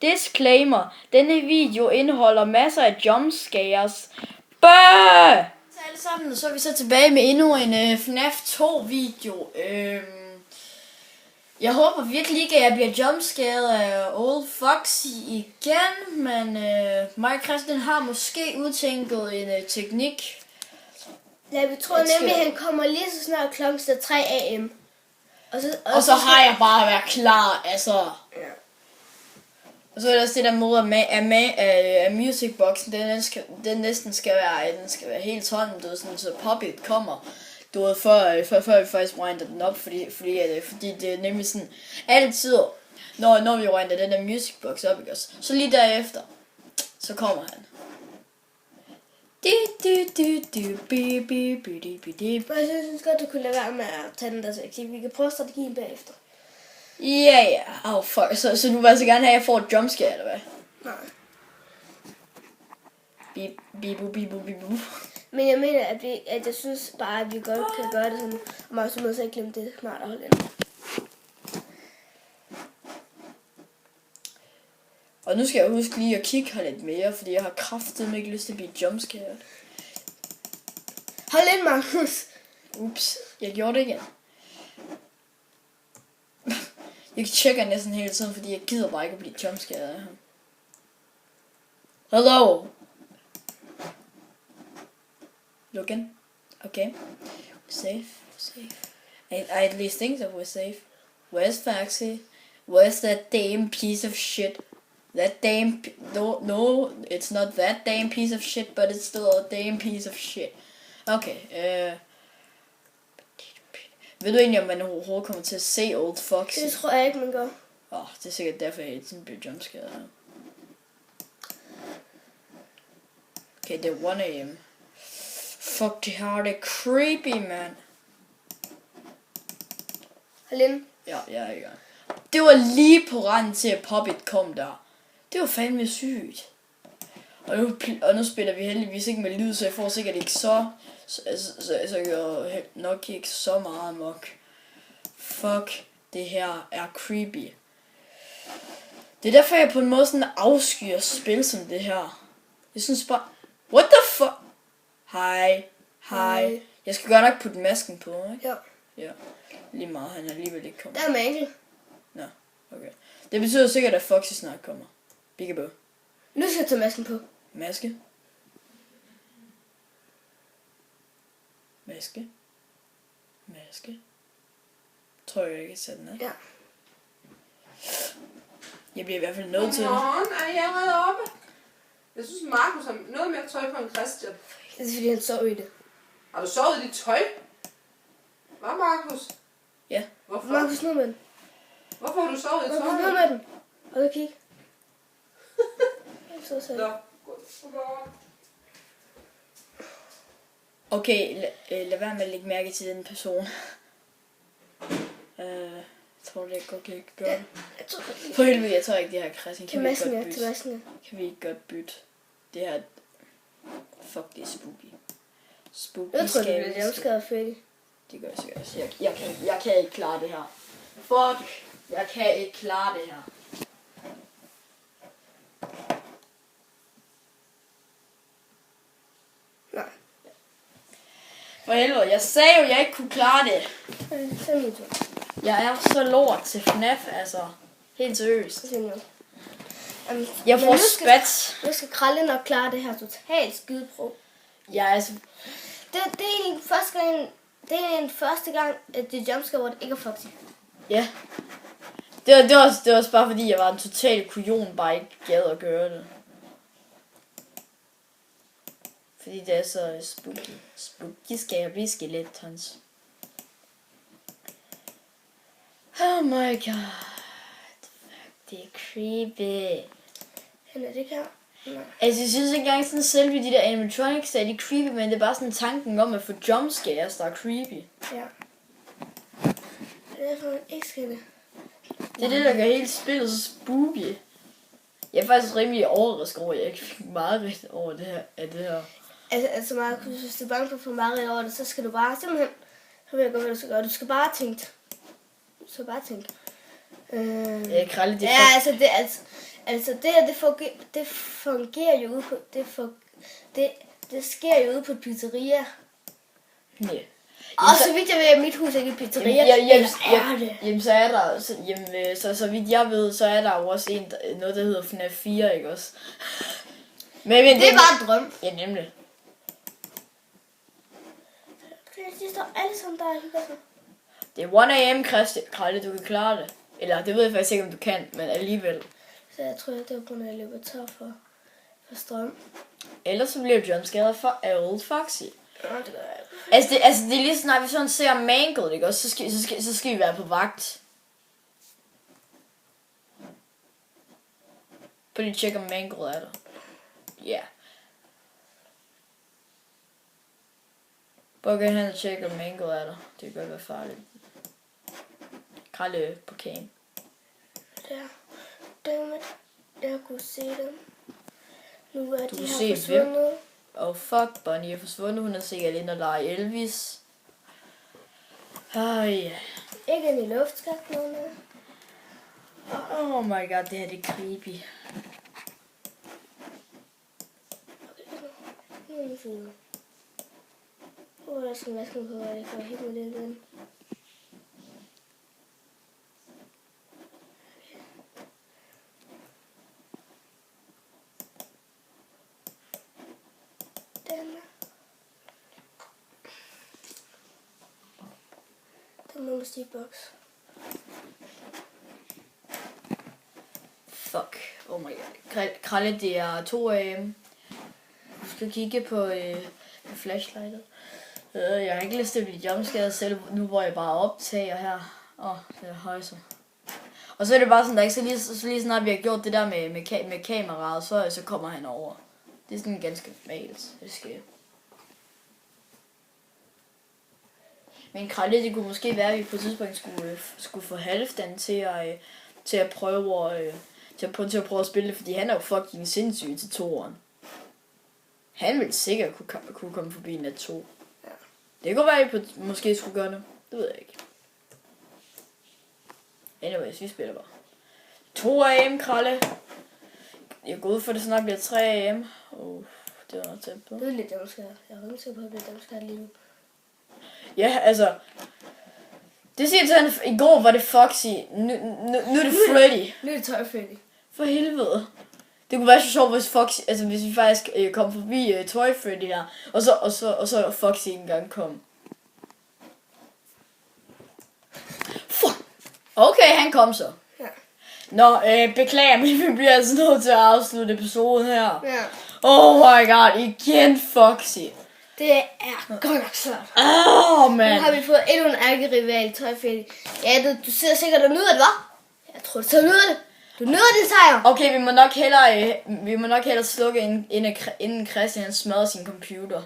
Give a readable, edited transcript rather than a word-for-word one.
Disclaimer. Denne video indeholder masser af jumpscares. Bæh! Så alle sammen, så er vi så tilbage med endnu en FNAF 2 video. Jeg håber virkelig ikke, at jeg bliver jumpscared af Old Foxy igen, men mig og Christian har måske udtænkt en teknik. Ja, vi tror nemlig, at han kommer lige så snart klokken 3 am. Og så har jeg bare været klar, altså. Ja. Og så er der også det der måde, at musicboxen, den næsten skal være helt tom, du ved, sådan, så Puppet kommer, du ved, før vi faktisk winder den op, fordi det er nemlig sådan, altid, når vi winder den der musicbox op, ikke også, så lige derefter, så kommer han. Jeg synes godt, du kunne lade være med at tage den der sektion. Vi kan prøve strategien bagefter. Ja. Fuck. Så du vil altså gerne have, at jeg får et jumpscare, eller hvad? Nej. Bibu. Men jeg mener, at jeg synes bare, at vi godt kan gøre det sådan. Og man så ikke glemme det snart at holde ind. Og nu skal jeg huske lige at kigge her lidt mere, fordi jeg har kraftedeme ikke lyst til at blive jumpscared. Hold ind, Markus. Ups, jeg gjorde det igen. Jeg tjekker næsten hele tiden, fordi jeg gider bare ikke at blive jumpscared af ham. Hello. Look in. Okay. We're safe. I at least think that we're safe. Where's Foxy? Where's that damn piece of shit? That damn... No, it's not that damn piece of shit, but it's still a damn piece of shit. Okay, ved du egentlig, om man overhovedet kommer til at se Old Foxy? Det tror jeg ikke, man gør. Det er sikkert derfor, jeg hele tiden bliver jumpscared her. Okay, det er 1 AM. Fuck, det her, det er creepy, man. Hold ind. Ja, jeg er i gang. Det var lige på randen til, at Puppet kom der. Det var fandme sygt. Og nu spiller vi heldigvis ikke med lyd, så jeg får sikkert ikke så jeg nok ikke så meget amok. Fuck, det her er creepy. Det er derfor, jeg på en måde sådan afskyer spil som det her. Jeg synes bare, what the fuck? Hej. Jeg skal godt nok putte masken på, ikke? Ja. Lige meget, han er alligevel ikke kommet. Der er Mikkel. Nå, okay. Det betyder sikkert, at Foxy snart kommer. Biggabo. Nu skal jeg tage masken på. Maske. Tror jeg ikke, at sætte den af. Ja. Jeg bliver i hvert fald nødt til. Godmorgen, er I allerede oppe? Jeg synes, Markus har noget mere tøj på end Christian. Det er fordi, han sov i det. Har du sovet i dit tøj? Hvad, Markus? Ja. Hvorfor? Markus, ned med den. Hvorfor har du sovet i Markus, ned tøj? med den. Og så kig. Så sagde Nå, godmorgen. Okay, lad være med at lægge mærke til den person. Jeg tror, det godt kan gøre det. jeg tror godt. For helvede, jeg tror ikke, det her Christian. Kan vi ikke godt bytte? Til masken. Kan vi ikke godt bytte? Det her... Fuck, det er spooky. Spooky. Jeg tror, det bliver jumpscared færdig. Det gør jeg sikkert også. Jeg kan ikke klare det her. Fuck, jeg kan ikke klare det her. Nej. For helvede, jeg sagde jo, jeg ikke kunne klare det. Så er min tur. Jeg er så lort til FNAF, altså. Helt seriøst. Så er min tur. Jeg får spat. Nu skal Kralle nok klare det her totalt skideprøv. Jeg er altså... Det er egentlig første gang, første gang, at det er jumpscare, hvor det ikke er Foxy. Ja. Det var også bare fordi, jeg var en total kujon, bare ikke gad at gøre det. Fordi det er så spooky. Spooky skal jeg blive skelettons. Oh my god. Fuck, det er creepy. Han er det her. Nej. Altså, jeg synes ikke engang sådan selve de der animatronics er de creepy, men det er bare sådan tanken om at få jumpscares, der er creepy. Ja. Det er derfor, man ikke skal det. Det er det, der gør hele spillet så spooky. Jeg er faktisk rimelig overrasket over, at jeg ikke fik meget over det her. Af det her. Altså Markus, hvis du er bange for at få meget over det, så skal du bare simpelthen... Så ved jeg godt, hvad du skal gøre. Du skal bare tænke. Kralde, det ja, altså, Altså, det her, det fungerer jo ude på... Det sker jo ude på pizzeria. Nej. Og så vidt jeg ved, at mit hus ikke er pizzeria. Jamen, så er der... Så vidt jeg ved, så er der jo også noget, der hedder FNAF 4, ikke også? Men Det er bare en drøm. Ja, nemlig. De står alle sammen der og hygger sig. Det er 1 AM, Krejle, du kan klare det. Eller, det ved jeg faktisk ikke, om du kan, men alligevel. Så jeg tror, det var på grund af, at jeg løber tør for strøm. Ellers så bliver jumpscaret for Old Foxy. Nå, det gør jeg ikke. Altså, det er lige sådan, når vi sådan ser Mangled, ikke også? Så skal vi være på vagt. Prøv lige at tjekke, om Mangled er der. Ja. Yeah. Prøv at hen og tjekke, om Mangled er der. Det kan godt være farligt. Krejle på kagen. Der. Dammit. Jeg kunne se dem. Nu er Du de kan her se forsvundet. Fuck, Bonnie er forsvundet. Hun er sikkert inde og leger Elvis. Ja. Ikke ind i luftskabet. Oh my god, det her det er creepy. Nu er det fint. Jeg skal vaske mig på, at jeg får helt med den igen. Den er musikboks. Fuck. Oh my god. Krejle, det er 2 AM. Du skal kigge på flashlightet. Jeg har ikke lyst til at blive jumpscared selv, nu hvor jeg bare optager her. Det er højser. Og så er det bare sådan, der ikke så lige snart vi har gjort det der med kameraet, så kommer han over. Det er sådan ganske normalt, det sker. Men Krejle, det kunne måske være, at vi på et tidspunkt skulle få Halfdan til at prøve at spille det, fordi han er jo fucking sindssyg til 2'eren. Han ville sikkert kunne komme forbi nat 2. Ja. Det kunne være, at vi måske skulle gøre det. Det ved jeg ikke. Anyways, vi spiller bare. 2 AM, Krejle. Jeg går ud for, det snart bliver 3 AM. Det var noget tæt på. Det er lidt jumpscare. Jeg er rimelig sikker på, at det bliver jumpscare lige nu. Ja, altså. Det siger til han, i går var det Foxy. Nu er det Freddy. Nu er det Toy Freddy. For helvede. Det kunne være så sjovt, hvis Foxy, altså hvis vi faktisk kom forbi Toy Freddy her, og så Foxy ikke engang kom. Fuck. Okay, han kom så. Ja. Nå, beklager, men vi bliver altså nødt til at afslutte episoden her. Ja. Oh my god, igen Foxy. Det er godt nok svært. Man. Nu har vi fået endnu en ærkerival, Toy Freddy. Ja, du sidder sikkert og nyder det, hva'? Jeg tror, du så nyder det. Du nyder det, sejr. Okay, vi må nok hellere slukke, inden Christian smadrer sin computer.